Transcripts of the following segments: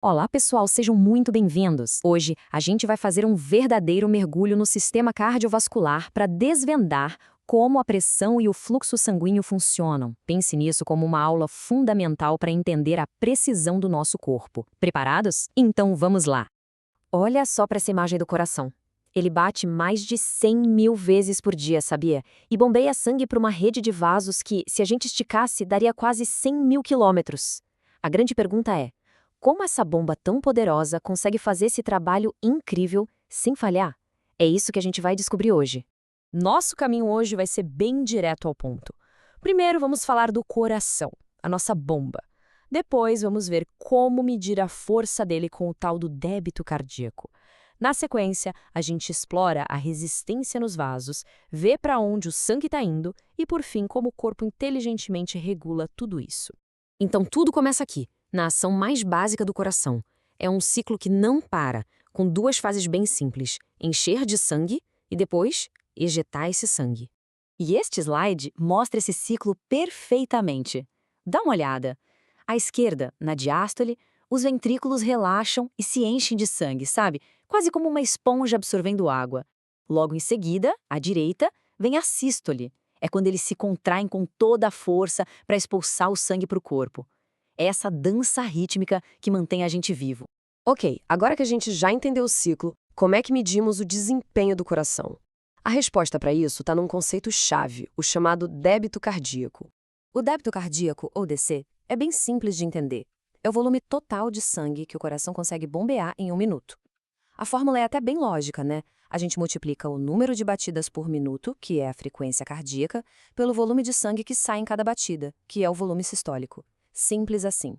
Olá, pessoal, sejam muito bem-vindos. Hoje, a gente vai fazer um verdadeiro mergulho no sistema cardiovascular para desvendar como a pressão e o fluxo sanguíneo funcionam. Pense nisso como uma aula fundamental para entender a precisão do nosso corpo. Preparados? Então vamos lá. Olha só para essa imagem do coração. Ele bate mais de 100 mil vezes por dia, sabia? E bombeia sangue para uma rede de vasos que, se a gente esticasse, daria quase 100 mil quilômetros. A grande pergunta é: como essa bomba tão poderosa consegue fazer esse trabalho incrível sem falhar? É isso que a gente vai descobrir hoje. Nosso caminho hoje vai ser bem direto ao ponto. Primeiro, vamos falar do coração, a nossa bomba. Depois, vamos ver como medir a força dele com o tal do débito cardíaco. Na sequência, a gente explora a resistência nos vasos, vê para onde o sangue está indo e, por fim, como o corpo inteligentemente regula tudo isso. Então, tudo começa aqui, na ação mais básica do coração. É um ciclo que não para, com duas fases bem simples: encher de sangue e depois ejetar esse sangue. E este slide mostra esse ciclo perfeitamente. Dá uma olhada. À esquerda, na diástole, os ventrículos relaxam e se enchem de sangue, sabe? Quase como uma esponja absorvendo água. Logo em seguida, à direita, vem a sístole. É quando eles se contraem com toda a força para expulsar o sangue para o corpo. É essa dança rítmica que mantém a gente vivo. Ok, agora que a gente já entendeu o ciclo, como é que medimos o desempenho do coração? A resposta para isso está num conceito-chave, o chamado débito cardíaco. O débito cardíaco, ou DC, é bem simples de entender. É o volume total de sangue que o coração consegue bombear em um minuto. A fórmula é até bem lógica, né? A gente multiplica o número de batidas por minuto, que é a frequência cardíaca, pelo volume de sangue que sai em cada batida, que é o volume sistólico. Simples assim.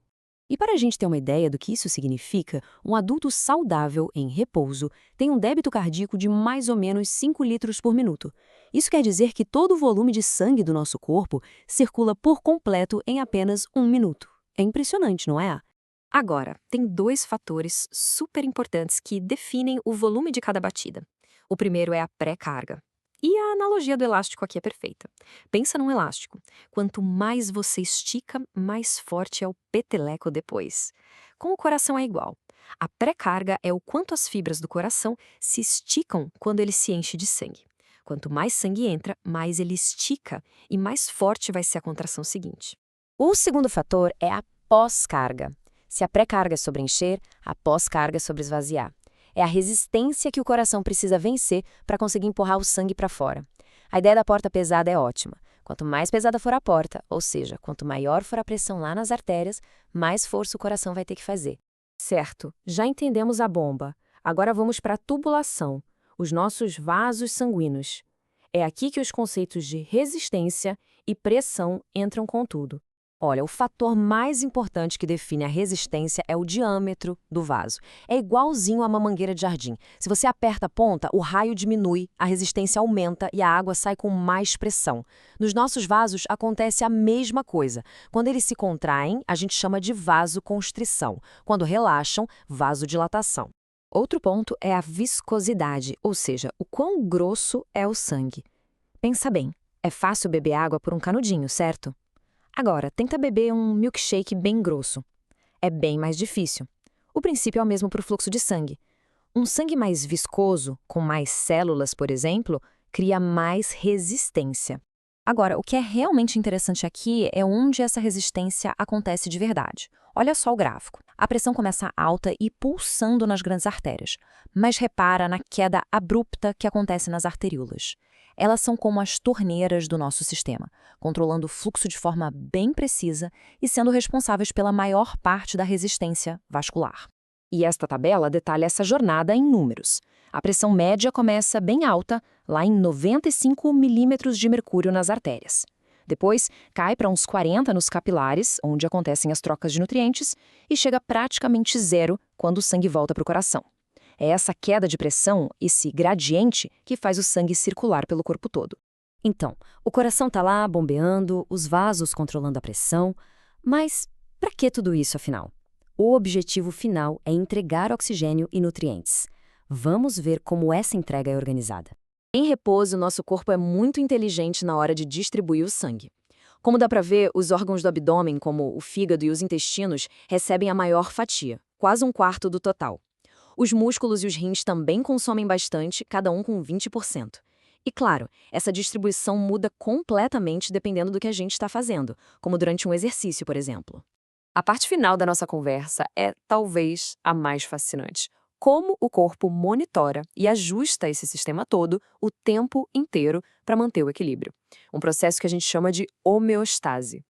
E para a gente ter uma ideia do que isso significa, um adulto saudável, em repouso, tem um débito cardíaco de mais ou menos 5 litros por minuto. Isso quer dizer que todo o volume de sangue do nosso corpo circula por completo em apenas um minuto. É impressionante, não é? Agora, tem dois fatores super importantes que definem o volume de cada batida. O primeiro é a pré-carga. E a analogia do elástico aqui é perfeita. Pensa num elástico. Quanto mais você estica, mais forte é o peteleco depois. Com o coração é igual. A pré-carga é o quanto as fibras do coração se esticam quando ele se enche de sangue. Quanto mais sangue entra, mais ele estica e mais forte vai ser a contração seguinte. O segundo fator é a pós-carga. Se a pré-carga é sobre encher, a pós-carga é sobre esvaziar. É a resistência que o coração precisa vencer para conseguir empurrar o sangue para fora. A ideia da porta pesada é ótima. Quanto mais pesada for a porta, ou seja, quanto maior for a pressão lá nas artérias, mais força o coração vai ter que fazer. Certo, já entendemos a bomba. Agora vamos para a tubulação, os nossos vasos sanguíneos. É aqui que os conceitos de resistência e pressão entram com tudo. Olha, o fator mais importante que define a resistência é o diâmetro do vaso. É igualzinho a uma mangueira de jardim. Se você aperta a ponta, o raio diminui, a resistência aumenta e a água sai com mais pressão. Nos nossos vasos acontece a mesma coisa. Quando eles se contraem, a gente chama de vasoconstrição. Quando relaxam, vasodilatação. Outro ponto é a viscosidade, ou seja, o quão grosso é o sangue. Pensa bem, é fácil beber água por um canudinho, certo? Agora, tenta beber um milkshake bem grosso. É bem mais difícil. O princípio é o mesmo para o fluxo de sangue. Um sangue mais viscoso, com mais células, por exemplo, cria mais resistência. Agora, o que é realmente interessante aqui é onde essa resistência acontece de verdade. Olha só o gráfico. A pressão começa alta e pulsando nas grandes artérias, mas repara na queda abrupta que acontece nas arteríolas. Elas são como as torneiras do nosso sistema, controlando o fluxo de forma bem precisa e sendo responsáveis pela maior parte da resistência vascular. E esta tabela detalha essa jornada em números. A pressão média começa bem alta, lá em 95 milímetros de mercúrio nas artérias. Depois, cai para uns 40 nos capilares, onde acontecem as trocas de nutrientes, e chega praticamente zero quando o sangue volta para o coração. É essa queda de pressão, esse gradiente, que faz o sangue circular pelo corpo todo. Então, o coração está lá bombeando, os vasos controlando a pressão, mas para que tudo isso afinal? O objetivo final é entregar oxigênio e nutrientes. Vamos ver como essa entrega é organizada. Em repouso, nosso corpo é muito inteligente na hora de distribuir o sangue. Como dá para ver, os órgãos do abdômen, como o fígado e os intestinos, recebem a maior fatia. quase um quarto do total. Os músculos e os rins também consomem bastante, cada um com 20%. E claro, essa distribuição muda completamente dependendo do que a gente está fazendo, como durante um exercício, por exemplo. A parte final da nossa conversa é talvez a mais fascinante. Como o corpo monitora e ajusta esse sistema todo o tempo inteiro para manter o equilíbrio. Um processo que a gente chama de homeostase.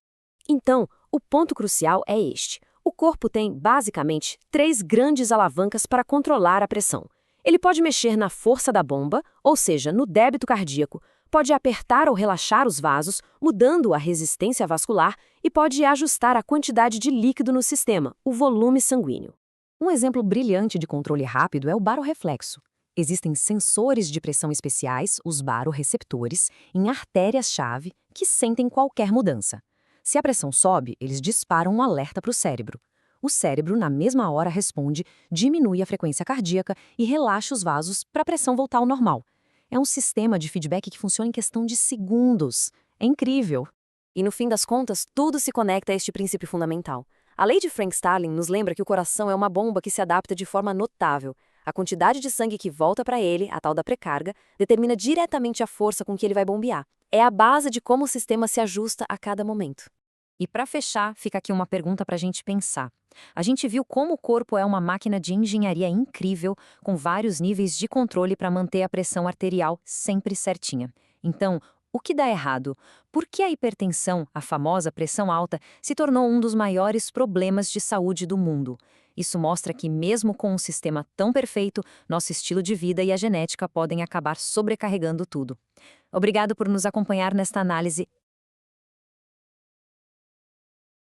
Então, o ponto crucial é este. O corpo tem, basicamente, 3 grandes alavancas para controlar a pressão. Ele pode mexer na força da bomba, ou seja, no débito cardíaco, pode apertar ou relaxar os vasos, mudando a resistência vascular, e pode ajustar a quantidade de líquido no sistema, o volume sanguíneo. Um exemplo brilhante de controle rápido é o barorreflexo. Existem sensores de pressão especiais, os barorreceptores, em artérias-chave que sentem qualquer mudança. Se a pressão sobe, eles disparam um alerta para o cérebro. O cérebro, na mesma hora, responde, diminui a frequência cardíaca e relaxa os vasos para a pressão voltar ao normal. É um sistema de feedback que funciona em questão de segundos. É incrível. E no fim das contas, tudo se conecta a este princípio fundamental. A lei de Frank-Starling nos lembra que o coração é uma bomba que se adapta de forma notável. A quantidade de sangue que volta para ele, a tal da pré-carga, determina diretamente a força com que ele vai bombear. É a base de como o sistema se ajusta a cada momento. E para fechar, fica aqui uma pergunta para a gente pensar. A gente viu como o corpo é uma máquina de engenharia incrível, com vários níveis de controle para manter a pressão arterial sempre certinha. Então, o que dá errado? Por que a hipertensão, a famosa pressão alta, se tornou um dos maiores problemas de saúde do mundo? Isso mostra que, mesmo com um sistema tão perfeito, nosso estilo de vida e a genética podem acabar sobrecarregando tudo. Obrigado por nos acompanhar nesta análise